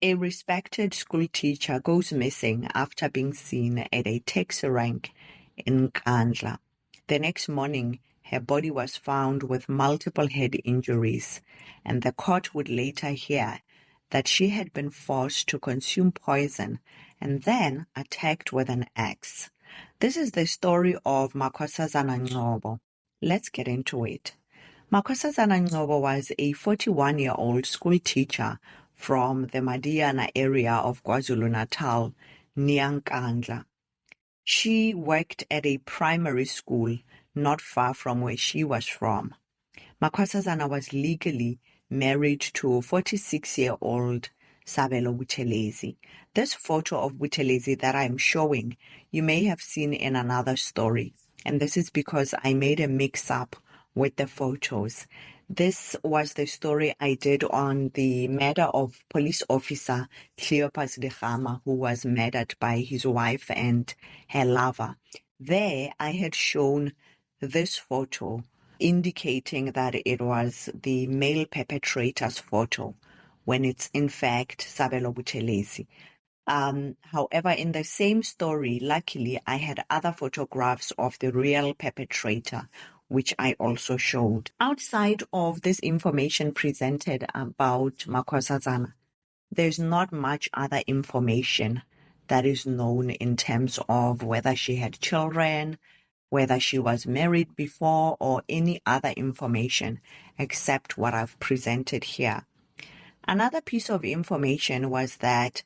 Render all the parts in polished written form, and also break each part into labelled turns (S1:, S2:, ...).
S1: A respected school teacher goes missing after being seen at a taxi rank in Nkandla. The next morning, her body was found with multiple head injuries, and the court would later hear that she had been forced to consume poison and then attacked with an axe. This is the story of Makhosazana Ngcobo. Let's get into it. Makhosazana Ngcobo was a 41-year-old school teacher from the Madiana area of KwaZulu-Natal, near Nkandla. She worked at a primary school not far from where she was from. Makhosazana was legally married to 46-year-old Sabelo Buthelezi. This photo of Buthelezi that I'm showing, you may have seen in another story, and this is because I made a mix-up with the photos. This was the story I did on the murder of police officer Cleopas Degama, who was murdered by his wife and her lover. There, I had shown this photo, indicating that it was the male perpetrator's photo, when it's in fact Sabelo Buthelezi. However, in the same story, luckily, I had other photographs of the real perpetrator, which I also showed. Outside of this information presented about Makhosazana, there's not much other information that is known in terms of whether she had children, whether she was married before, or any other information except what I've presented here. Another piece of information was that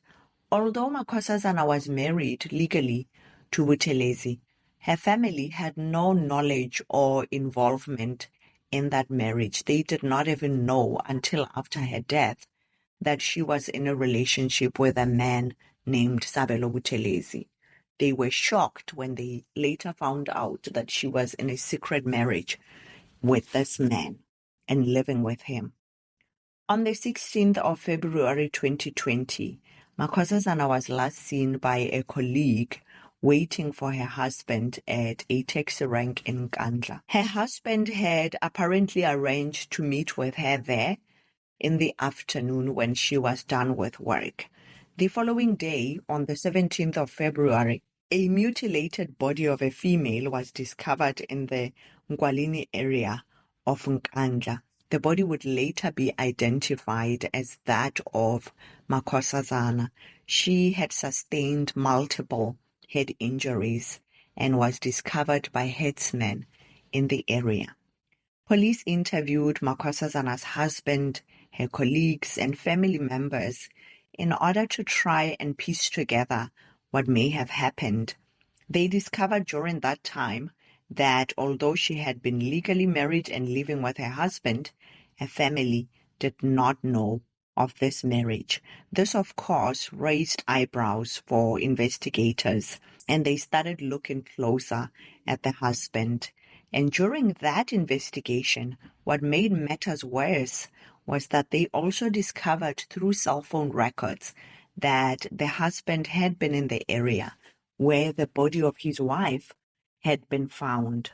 S1: although Makhosazana was married legally to Buthelezi, her family had no knowledge or involvement in that marriage. They did not even know until after her death that she was in a relationship with a man named Sabelo Buthelezi. They were shocked when they later found out that she was in a secret marriage with this man and living with him. On the 16th of February 2020, Makhosazana was last seen by a colleague waiting for her husband at a taxi rank in Nkandla. Her husband had apparently arranged to meet with her there in the afternoon when she was done with work. The following day, on the 17th of February, a mutilated body of a female was discovered in the Nkwalini area of Nkandla. The body would later be identified as that of Makhosazana. She had sustained multiple head injuries and was discovered by headsmen in the area. Police interviewed Makhosazana's husband, her colleagues, and family members in order to try and piece together what may have happened. They discovered during that time that although she had been legally married and living with her husband, her family did not know of this marriage. This, of course, raised eyebrows for investigators, and they started looking closer at the husband. And during that investigation, what made matters worse was that they also discovered through cell phone records that the husband had been in the area where the body of his wife had been found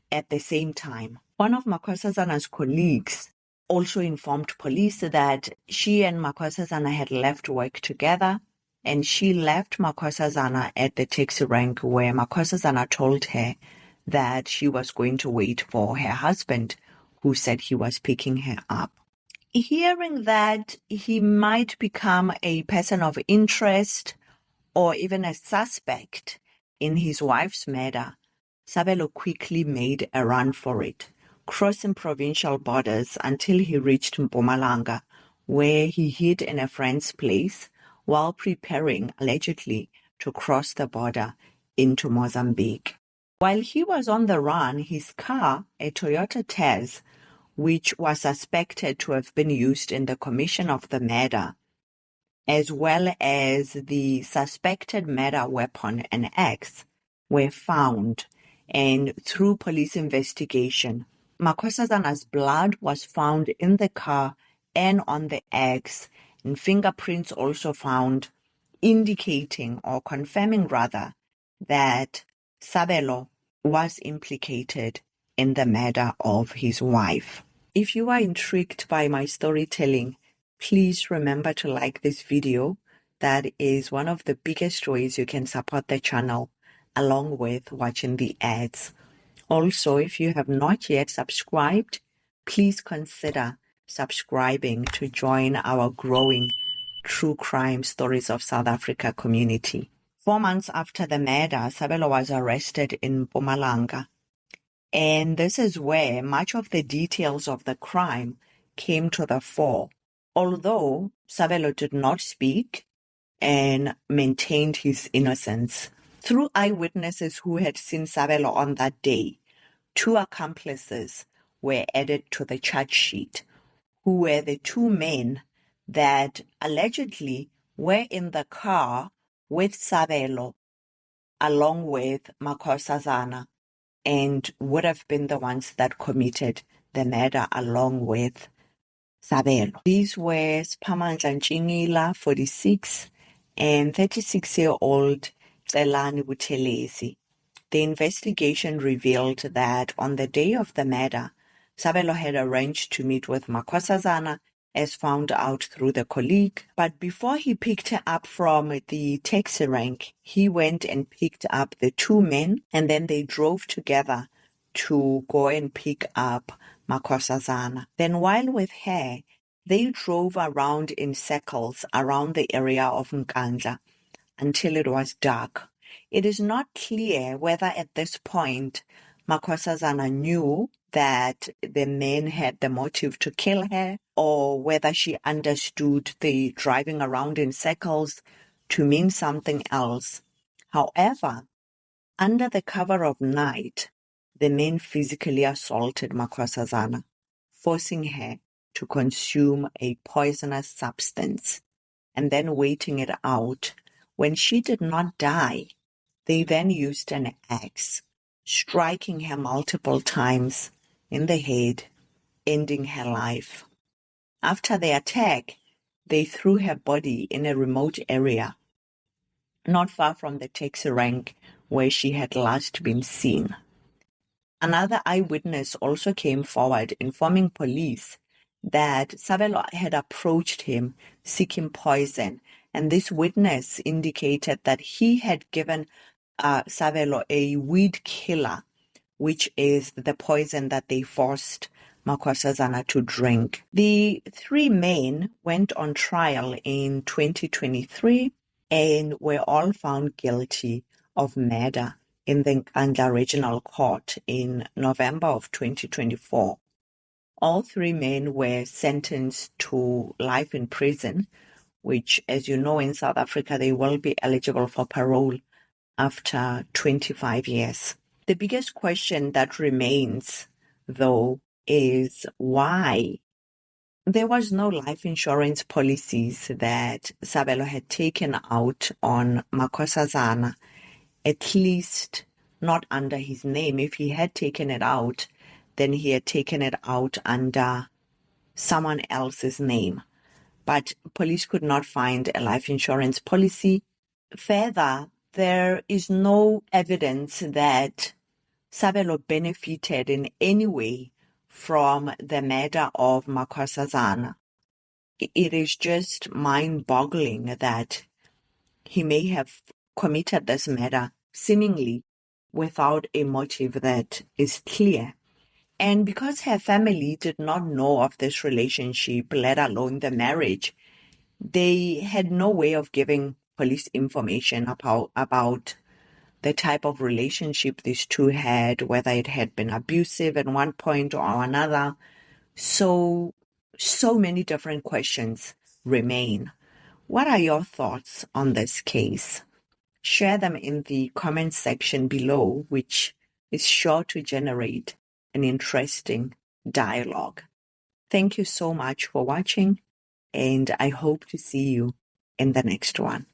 S1: at the same time. One of Makhosazana's colleagues also informed police that she and Makhosazana had left work together, and she left Makhosazana at the taxi rank where Makhosazana told her that she was going to wait for her husband, who said he was picking her up. Hearing that he might become a person of interest or even a suspect in his wife's murder, Sabelo quickly made a run for it, crossing provincial borders until he reached Mpumalanga, where he hid in a friend's place while preparing, allegedly, to cross the border into Mozambique. While he was on the run, his car, a Toyota Tazz, which was suspected to have been used in the commission of the murder, as well as the suspected murder weapon, an axe, were found. And through police investigation, Makhosazana's blood was found in the car and on the axe, and fingerprints also found, indicating or confirming rather that Sabelo was implicated in the murder of his wife. If you are intrigued by my storytelling, Please remember to like this video. That is one of the biggest ways you can support the channel, along with watching the ads. Also, if you have not yet subscribed, please consider subscribing to join our growing True Crime Stories of South Africa community. 4 months after the murder, Sabelo was arrested in Mpumalanga. And this is where much of the details of the crime came to the fore. Although Sabelo did not speak and maintained his innocence. Through eyewitnesses who had seen Sabelo on that day, 2 accomplices were added to the charge sheet, who were the 2 men that allegedly were in the car with Sabelo along with Makhosazana, and would have been the ones that committed the murder along with Sabelo. These were Sphamandla Ntshingila, 46, and 36-year-old Tselani Buthelezi. The investigation revealed that on the day of the murder, Sabelo had arranged to meet with Makhosazana, as found out through the colleague. But before he picked her up from the taxi rank, he went and picked up the 2 men, and then they drove together to go and pick up Makhosazana. Then while with her, they drove around in circles around the area of Nkandla until it was dark. It is not clear whether at this point Makhosazana knew that the men had the motive to kill her, or whether she understood the driving around in circles to mean something else. However, under the cover of night, the men physically assaulted Makhosazana, forcing her to consume a poisonous substance and then waiting it out. When she did not die, they then used an axe, striking her multiple times in the head, ending her life. After the attack, they threw her body in a remote area, not far from the taxi rank where she had last been seen. Another eyewitness also came forward, informing police that Sabelo had approached him seeking poison, and this witness indicated that he had given Sabelo a weed killer, which is the poison that they forced Makhosazana to drink. The 3 men went on trial in 2023 and were all found guilty of murder in the Nkandla Regional Court in November of 2024. All 3 men were sentenced to life in prison, which, as you know, in South Africa, they will be eligible for parole after 25 years. The biggest question that remains, though, is why there was no life insurance policies that Sabelo had taken out on Makhosazana, at least not under his name. If he had taken it out, then he had taken it out under someone else's name. But police could not find a life insurance policy. Further, there is no evidence that Sabelo benefited in any way from the murder of Makhosazana. It is just mind-boggling that he may have committed this murder seemingly without a motive that is clear. And because her family did not know of this relationship, let alone the marriage, they had no way of giving police information about the type of relationship these 2 had, whether it had been abusive at one point or another. So many different questions remain. What are your thoughts on this case? Share them in the comment section below, which is sure to generate an interesting dialogue. Thank you so much for watching, and I hope to see you in the next one.